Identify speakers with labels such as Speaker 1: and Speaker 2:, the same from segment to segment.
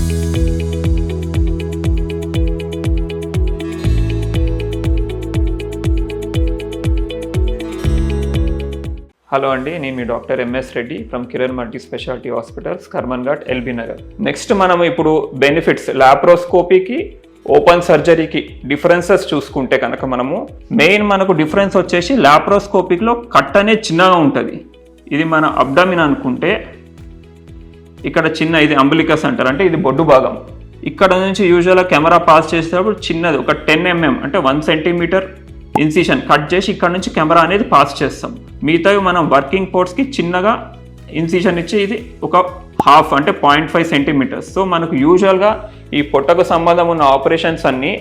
Speaker 1: Hello అండి, నేను మీ doctor MS Reddy from Kiran multi speciality hospitals, Karman Ghat, LB Nagar. Next మనం ఇప్పుడు బెనిఫిట్స్ లాప్రోస్కోపీకి ఓపెన్ సర్జరీకి డిఫరెన్సెస్ చూసుకుంటే కనుక మనకు డిఫరెన్స్ వచ్చేసి లాప్రోస్కోపిక్లో కట్ అనేది చిన్నగా ఉంటుంది. ఇది మన అబ్డామిన్ అనుకుంటే ఇక్కడ చిన్న, ఇది అంబులికస్ అంటారు, అంటే ఇది బొడ్డు భాగం. ఇక్కడ నుంచి యూజువల్గా కెమెరా పాస్ చేసేటప్పుడు చిన్నది ఒక 10 mm అంటే 1 cm ఇన్సిషన్ కట్ చేసి ఇక్కడ నుంచి కెమెరా అనేది పాస్ చేస్తాం. మిగతావి మనం వర్కింగ్ పోర్ట్స్కి చిన్నగా ఇన్సిషన్ ఇచ్చి ఇది ఒక హాఫ్ అంటే 0.5 cm. సో మనకు యూజువల్గా ఈ పొట్టకు సంబంధం ఉన్న ఆపరేషన్స్ అన్నీ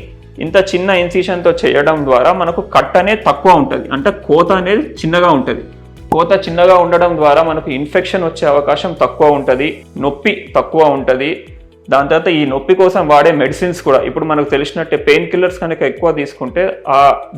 Speaker 1: ఇంత చిన్న ఇన్సిషన్తో చేయడం ద్వారా మనకు కట్ అనేది తక్కువ ఉంటుంది, అంటే కోత అనేది చిన్నగా ఉంటుంది. కోత చిన్నగా ఉండడం ద్వారా మనకు ఇన్ఫెక్షన్ వచ్చే అవకాశం తక్కువ ఉంటుంది, నొప్పి తక్కువ ఉంటుంది. దాని తర్వాత ఈ నొప్పి కోసం వాడే మెడిసిన్స్ కూడా ఇప్పుడు మనకు తెలిసినట్టే పెయిన్ కిల్లర్స్ కనుక ఎక్కువ తీసుకుంటే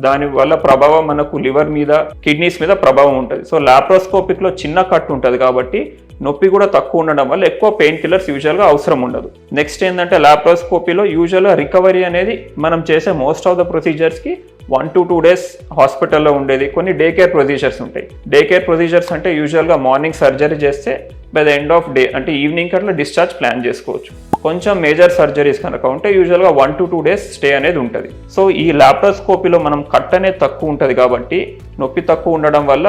Speaker 1: దాని వల్ల ప్రభావం మనకు లివర్ మీద, కిడ్నీస్ మీద ప్రభావం ఉంటుంది. సో లాప్రోస్కోపిక్లో చిన్న కట్ ఉంటుంది కాబట్టి నొప్పి కూడా తక్కువ ఉండడం వల్ల ఎక్కువ పెయిన్ కిల్లర్స్ యూజువల్గా అవసరం ఉండదు. నెక్స్ట్ ఏంటంటే లాప్రోస్కోపీలో యూజువల్గా రికవరీ అనేది మనం చేసే మోస్ట్ ఆఫ్ ద ప్రొసీజర్స్కి 1 to 2 days హాస్పిటల్లో ఉండేది. కొన్ని డే కేర్ ప్రొసీజర్స్ ఉంటాయి. డే కేర్ ప్రొసీజర్స్ అంటే యూజువల్గా మార్నింగ్ సర్జరీ చేస్తే by the end of day అంటే ఈవినింగ్ అట్లా డిశ్చార్జ్ ప్లాన్ చేసుకోవచ్చు. కొంచెం మేజర్ సర్జరీస్ కనుక ఉంటే యూజువల్గా 1 to 2 days స్టే అనేది ఉంటుంది. సో ఈ లాప్రోస్కోపీలో మనం కట్ అనేది తక్కువ ఉంటుంది కాబట్టి నొప్పి తక్కువ ఉండడం వల్ల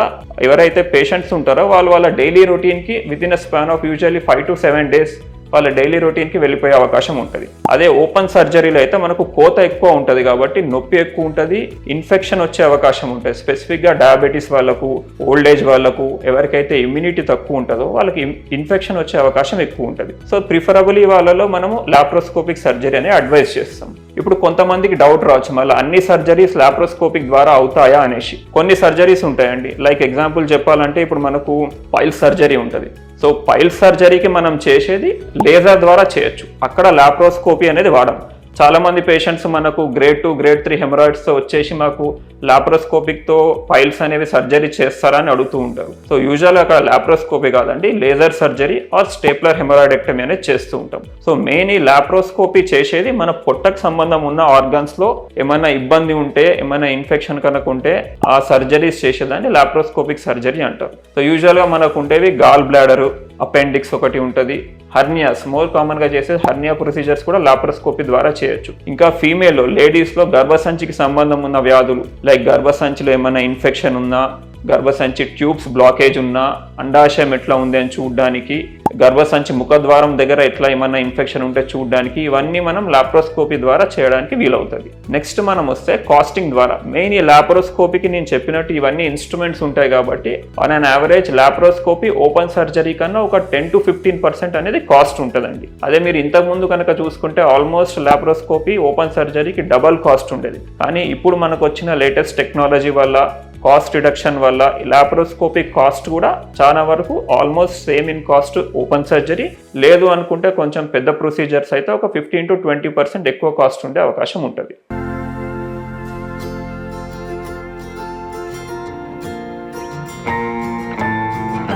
Speaker 1: ఎవరైతే పేషెంట్స్ ఉంటారో వాళ్ళ డైలీ రొటీన్కి within a span of usually 5 to 7 days వాళ్ళ డైలీ రొటీన్కి వెళ్ళిపోయే అవకాశం ఉంటుంది. అదే ఓపెన్ సర్జరీలో అయితే మనకు కోత ఎక్కువ ఉంటుంది కాబట్టి నొప్పి ఎక్కువ ఉంటుంది, ఇన్ఫెక్షన్ వచ్చే అవకాశం ఉంటుంది. స్పెసిఫిక్గా డయాబెటీస్ వాళ్ళకు, ఓల్డ్ ఏజ్ వాళ్ళకు, ఎవరికైతే ఇమ్యూనిటీ తక్కువ ఉంటుందో వాళ్ళకి ఇన్ఫెక్షన్ వచ్చే అవకాశం ఎక్కువ ఉంటుంది. సో ప్రిఫరబుల్లీ వాళ్ళలో మనము లాప్రోస్కోపిక్ సర్జరీ అని అడ్వైస్ చేస్తాం. ఇప్పుడు కొంతమందికి డౌట్ రావచ్చు, మళ్ళీ అన్ని సర్జరీస్ లాప్రోస్కోపిక్ ద్వారా అవుతాయా అనేసి. కొన్ని సర్జరీస్ ఉంటాయండి, లైక్ ఎగ్జాంపుల్ చెప్పాలంటే ఇప్పుడు మనకు పైల్ సర్జరీ ఉంటుంది. సో పైల్ సర్జరీకి మనం చేసేది లేజర్ ద్వారా చేయొచ్చు, అక్కడ లాప్రోస్కోపీ అనేది వాడం. చాలామంది పేషెంట్స్ మనకు గ్రేడ్ 2, గ్రేడ్ 3 హెమరాయిడ్స్తో వచ్చేసి మాకు లాప్రోస్కోపిక్తో పైల్స్ అనేవి సర్జరీ చేస్తారని అడుగుతూ ఉంటారు. సో యూజువల్గా అక్కడ లాప్రోస్కోపీ కాదండి, laser surgery or stapler haemorrhoidectomy అనేది చేస్తూ ఉంటాం. సో మెయిన్ ఈ లాప్రోస్కోపీ చేసేది మన పొట్టకు సంబంధం ఉన్న ఆర్గన్స్లో ఏమైనా ఇబ్బంది ఉంటే, ఏమైనా ఇన్ఫెక్షన్ కనుక ఉంటే ఆ సర్జరీస్ చేసేదాన్ని లాప్రోస్కోపిక్ సర్జరీ అంటారు. సో యూజువల్గా మనకు ఉండేవి గాల్ బ్లాడరు, అపెండిక్స్ ఒకటి ఉంటుంది, హర్నియాస్ మోర్ కామన్గా చేసే హర్నియా ప్రొసీజర్స్ కూడా లాప్రోస్కోపీ ద్వారా చేయొచ్చు. ఇంకా ఫీమేల్లో, లేడీస్లో గర్భసంచికి సంబంధం ఉన్న వ్యాధులు లైక్ గర్భసంచిలో ఏమైనా ఇన్ఫెక్షన్ ఉన్నా, గర్భసంచి ట్యూబ్స్ బ్లాకేజ్ ఉన్నా, అండాశయం ఎట్లా ఉంది అని చూడడానికి, గర్భసంచి ముఖద్వారం దగ్గర ఎట్లా ఏమైనా ఇన్ఫెక్షన్ ఉంటే చూడడానికి, ఇవన్నీ మనం లాప్రోస్కోపీ ద్వారా చేయడానికి వీలవుతుంది. నెక్స్ట్ మనం వస్తే కాస్టింగ్ ద్వారా. మెయిన్ ఈ లాప్రోస్కోపీకి నేను చెప్పినట్టు ఇవన్నీ ఇన్స్ట్రుమెంట్స్ ఉంటాయి కాబట్టి on an average laparoscopy open surgery కన్నా ఒక 10 to 15% అనేది కాస్ట్ ఉంటుందండి. అదే మీరు ఇంతకుముందు కనుక చూసుకుంటే ఆల్మోస్ట్ లాప్రోస్కోపీ ఓపెన్ సర్జరీకి డబల్ కాస్ట్ ఉండేది. కానీ ఇప్పుడు మనకు వచ్చిన లేటెస్ట్ టెక్నాలజీ వల్ల, కాస్ట్ రిడక్షన్ వల్ల లాప్రోస్కోపిక్ కాస్ట్ కూడా చాలా వరకు almost same in cost open surgery. లేదు అనుకుంటే కొంచెం పెద్ద ప్రొసీజర్స్ అయితే ఒక 15 to 20% ఎక్కువ కాస్ట్ ఉండే అవకాశం ఉంటుంది.